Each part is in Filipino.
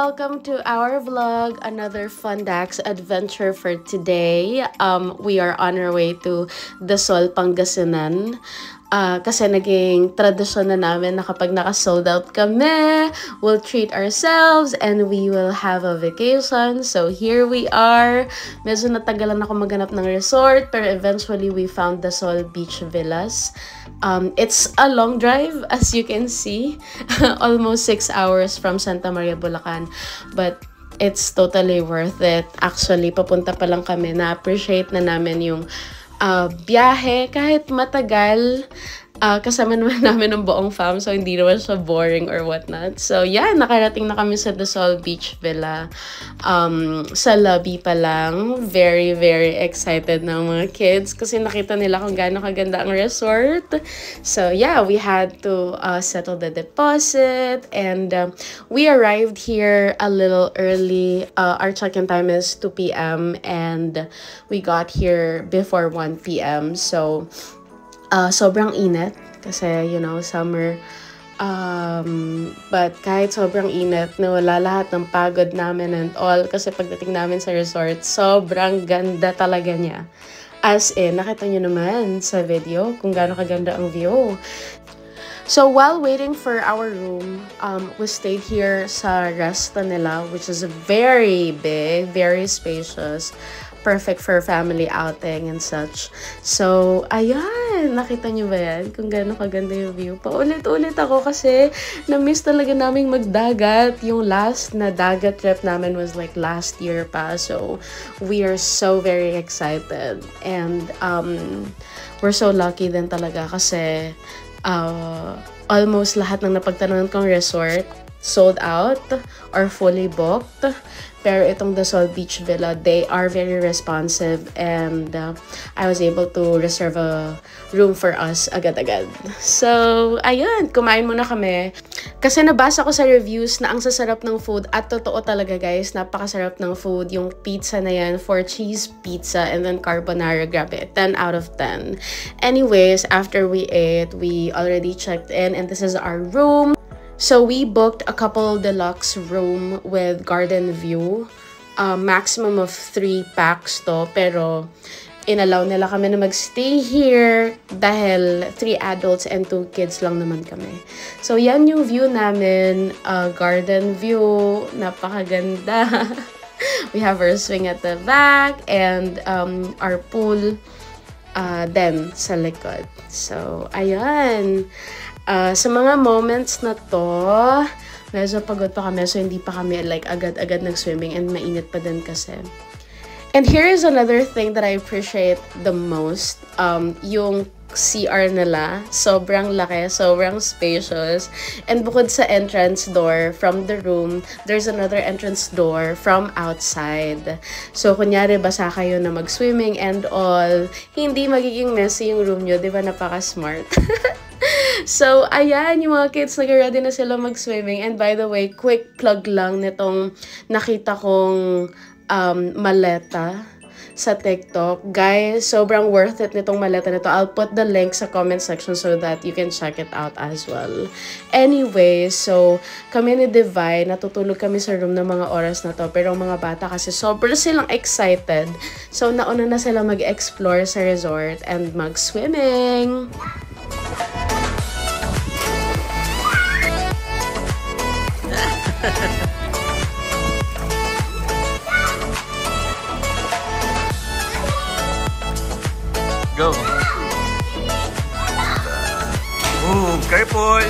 welcome to our vlog. Another fun Dax adventure for today. We are on our way to Dasol, Pangasinan. Kasi naging tradisyon na namin na kapag naka-sold out kami, we'll treat ourselves and we will have a vacation. So here we are. Medyo natagalan ako maghanap ng resort, pero eventually we found Dasol Beach Villas. It's a long drive, as you can see. Almost 6 hours from Santa Maria, Bulacan. But it's totally worth it. Actually, papunta pa lang kami. Na-appreciate na namin yung biyahe kahit matagal. Kasama naman namin ng buong fam, so hindi naman siya boring or whatnot. So yeah, nakarating na kami sa Dasol Beach Villa. Sa lobby pa lang, very excited ng mga kids kasi nakita nila kung gaano kaganda ang resort. So yeah, we had to settle the deposit and we arrived here a little early. Our check-in time is 2 p.m. and we got here before 1 p.m. So sobrang init kasi, you know, summer. But kahit sobrang init, nawala lahat ng pagod namin and all. Kasi pagdating namin sa resort, sobrang ganda talaga niya. As in, nakita nyo naman sa video kung gaano kaganda ang view. So while waiting for our room, we stayed here sa Resta nila, which is very big, very spacious. Perfect for family outing and such. So, ayan. Nakita nyo ba yan? Kung gaano kaganda yung view. Paulit-ulit ako kasi na-miss talaga naming magdagat. Yung last na dagat trip namin was like last year pa. So, we are so very excited. And we're so lucky din talaga kasi almost lahat ng napagtanungan kong resort sold out or fully booked. Pero itong Dasol Beach Villa, they are very responsive and I was able to reserve a room for us agad-agad. So, ayun, kumain muna kami. Kasi nabasa ko sa reviews na ang sasarap ng food at totoo talaga guys, napakasarap ng food. Yung pizza na yan, 4 cheese pizza and then carbonara, grabe, 10 out of 10. Anyways, after we ate, we already checked in and this is our room. So we booked a couple deluxe room with garden view. Maximum of 3 packs to, pero inallow nila kami na magstay here dahil 3 adults and 2 kids lang naman kami. So yan yung view namin, garden view, napakaganda. We have our swing at the back and our pool then sa likod. So ayan. Sa mga moments na to, medyo pagod pa kami so hindi pa kami like agad-agad nag-swimming and mainit pa din kasi. And here is another thing that I appreciate the most. Yung CR nila, sobrang laki, sobrang spacious. And bukod sa entrance door from the room, there's another entrance door from outside. So, kunyari, basa kayo na mag-swimming and all, hindi magiging messy yung room nyo, di ba? Napaka-smart. So, ayan, yung mga kids, nag-ready na sila mag-swimming. And by the way, quick plug lang nitong nakita kong maleta sa TikTok. Guys, sobrang worth it nitong maleta nito. I'll put the link sa comment section so that you can check it out as well. Anyway, so kami ni Divine, natutulog kami sa room ng mga oras na to. Pero ang mga bata kasi sobrang silang excited. So nauna na sila mag-explore sa resort and mag-swimming. Go. Ooh, careful.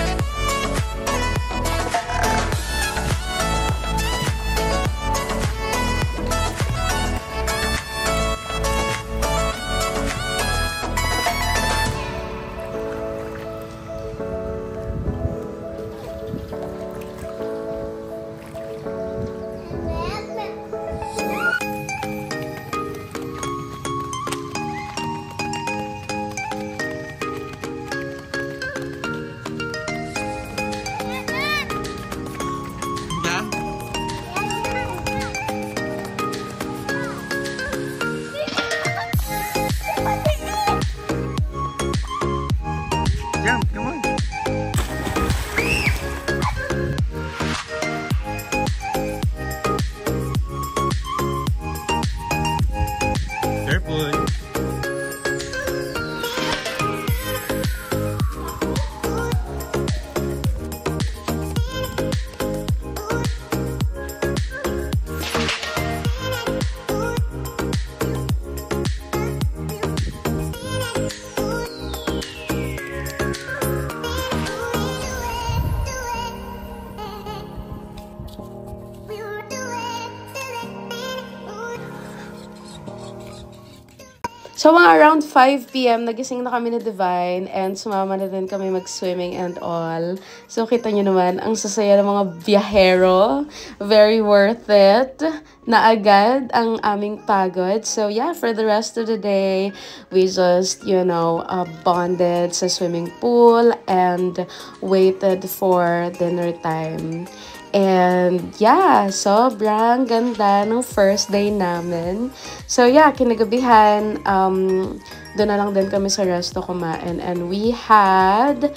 So, mga around 5 p.m., nagising na kami ni Divine and sumama na din kami mag-swimming and all. So, kita nyo naman, ang sasaya ng mga biyahero. Very worth it. Na agad ang aming pagod. So, yeah, for the rest of the day, we just, bonded sa swimming pool and waited for dinner time. And yeah, sobrang ganda ng first day namin. So yeah, kinagabihan, doon na lang din kami sa resto kumain. And we had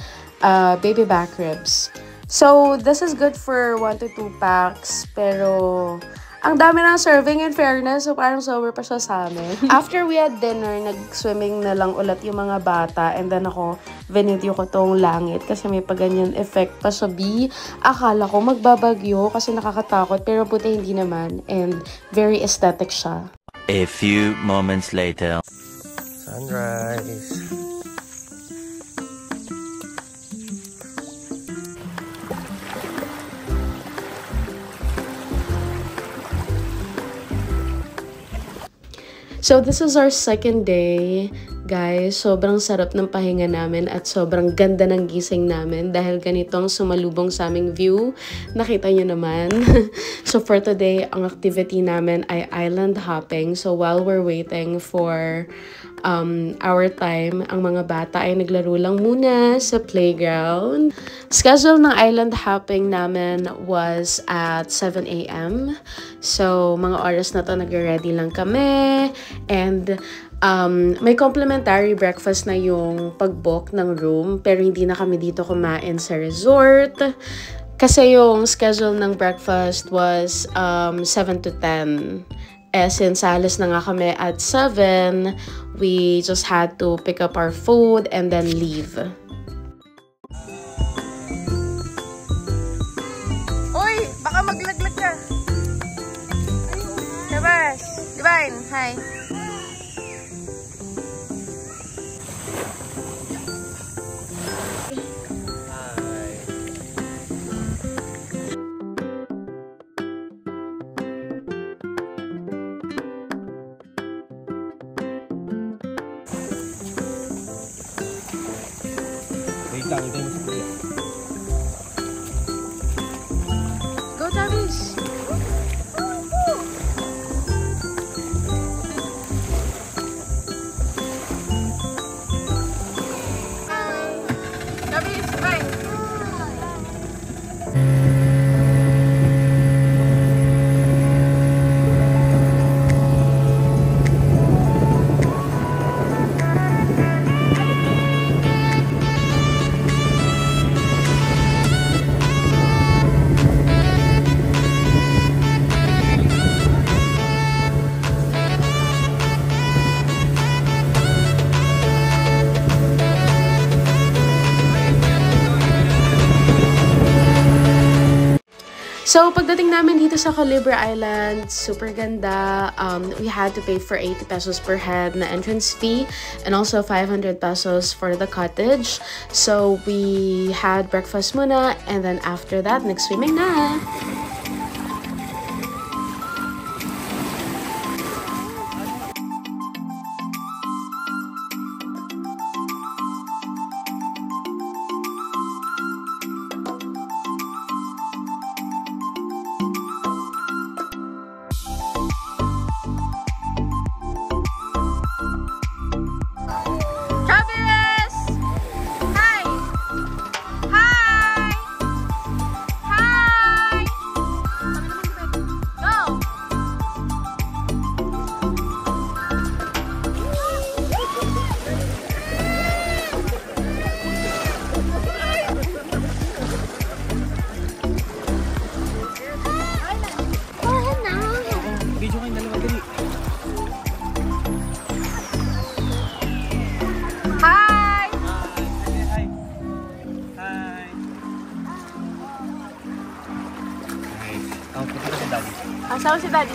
baby back ribs. So this is good for 1 to 2 packs. Pero ang dami ng serving in fairness, so parang sober pa siya sa amin. After we had dinner, nag-swimming na lang ulit yung mga bata. And then ako, vinidyo ko tong langit kasi may paganyan effect pa sa B. Akala ko magbabagyo kasi nakakatakot, pero buti hindi naman. And very aesthetic siya. A few moments later. Sunrise. So, this is our second day, guys. Sobrang sarap ng pahinga namin at sobrang ganda ng gising namin dahil ganitong sumalubong sa aming view. Nakita nyo naman. So, for today, ang activity namin ay island hopping. So, while we're waiting for our time, ang mga bata ay naglaro lang muna sa playground. Schedule ng island hopping namin was at 7 a.m. So, mga oras na to nag-ready lang kami. And may complimentary breakfast na yung pag-book ng room. Pero hindi na kami dito kumain sa resort. Kasi yung schedule ng breakfast was 7 to 10. Since alis na nga kami at 7, we just had to pick up our food and then leave. Uy! Baka maglaglag ka! Labas! Divine! Hi! Go, Travis! Travis, bye! So, pagdating namin dito sa Colibri Island, super ganda. We had to pay for 80 pesos per head na entrance fee and also 500 pesos for the cottage. So, we had breakfast muna and then after that, nag-swimming na. Asawa si Daddy.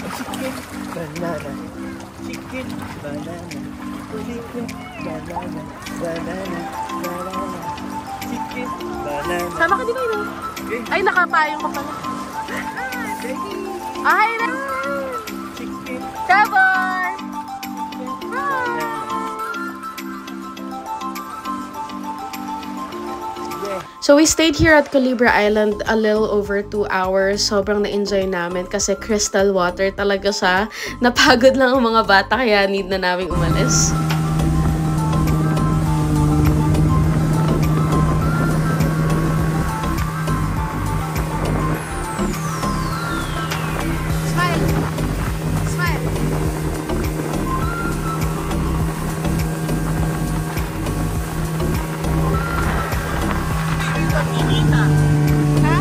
Chicken, banana. Chicken, banana. Chicken, banana. Banana, banana. Chicken, banana. Sama ka din, no? Ay, nakapayong ka pala. Hi na! Chicken Trevor! banana. Yeah. So we stayed here at Culebra Island a little over 2 hours. Sobrang na-enjoy namin kasi crystal water talaga siya. Napagod lang ang mga bata kaya need na namin umalis. Smile! Smile! Ha?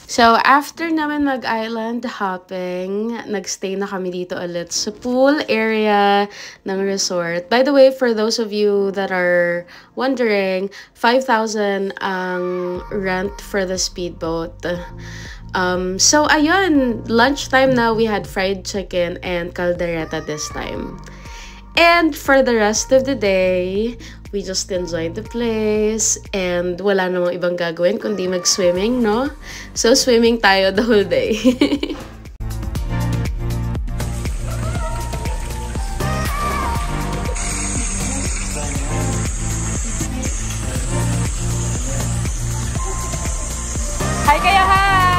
So, after naman mag-island hopping, nagstay na kami dito ulit sa pool area ng resort. By the way, for those of you that are wondering, 5,000 ang rent for the speedboat. So, ayun, lunchtime na, we had fried chicken and caldereta this time. And for the rest of the day, we just enjoyed the place and wala namang ibang gagawin kundi mag-swimming, no? So, swimming tayo the whole day. Hi kayo, hi!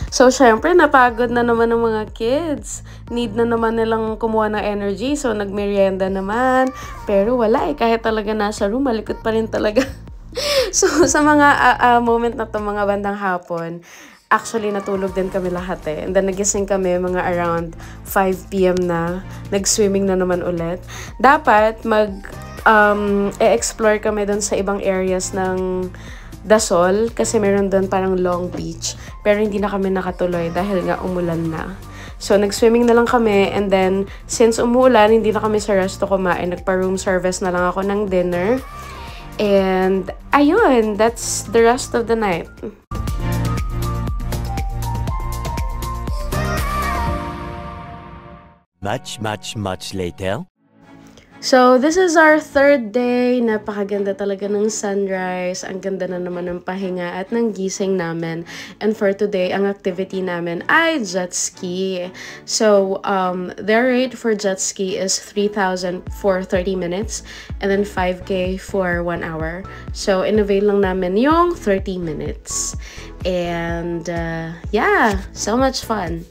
So, syempre, napagod na naman ng mga kids. Need na naman nilang kumuha ng energy. So, nagmerienda naman. Pero wala eh. Kahit talaga nasa room, malikot pa rin talaga. So, sa mga moment na to, mga bandang hapon, actually, natulog din kami lahat eh. And then, nagising kami mga around 5 p.m. na. Nag-swimming na naman ulit. Dapat, e-explore kami dun sa ibang areas ng Dasol kasi meron doon parang Long Beach. Pero hindi na kami nakatuloy dahil nga umulan na. So, nag-swimming na lang kami and then, since umuulan, hindi na kami sa resto kumain. Nagpa-room service na lang ako ng dinner. And, ayun, that's the rest of the night. Much later. So, this is our third day. Napakaganda talaga ng sunrise. Ang ganda na naman ng pahinga at ng gising namin. And for today, ang activity namin ay jet ski. So, their rate for jet ski is 3,000 for 30 minutes and then 5K for 1 hour. So, in-avail lang namin yung 30 minutes. And, yeah, so much fun.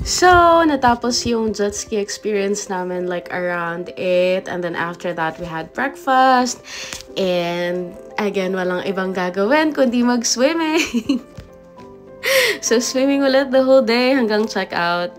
So, natapos yung jet ski experience namin like around 8. And then after that, we had breakfast. And again, walang ibang gagawin kundi mag-swimming. So, swimming ulit the whole day hanggang check out.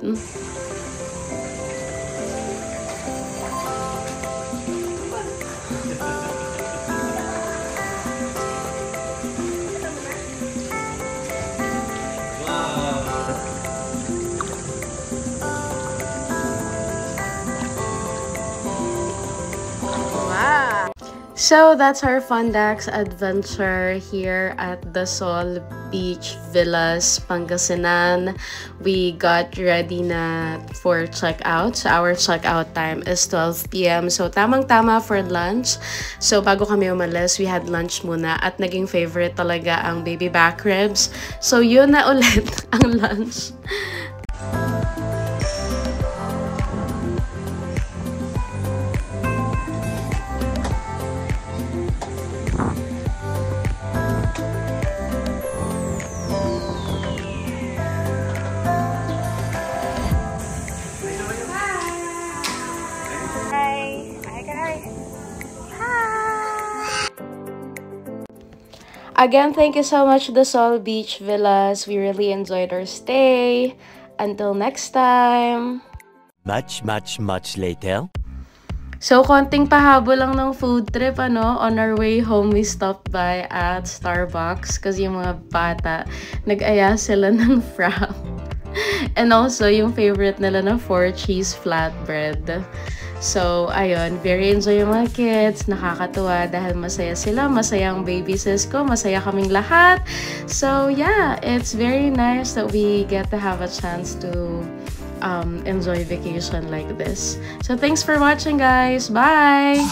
So that's our Fundax adventure here at the Sol Beach Villas, Pangasinan. We got ready na for checkout. So our checkout time is 12 p.m. So tamang-tama for lunch. So bago kami umalis, we had lunch muna at naging favorite talaga ang baby back ribs. So yun na ulit ang lunch. Again, thank you so much, the Sol Beach Villas. We really enjoyed our stay. Until next time. Much later. So, konting pahabol lang ng food trip, ano? On our way home, we stopped by at Starbucks kasi yung mga bata, nag-aya sila ng frap. And also, yung favorite nila na 4-cheese flatbread. So, ayun, very enjoy yung mga kids. Nakakatuwa dahil masaya sila. Masaya ang baby sis ko. Masaya kaming lahat. So, yeah, it's very nice that we get to have a chance to enjoy vacation like this. So, thanks for watching, guys. Bye!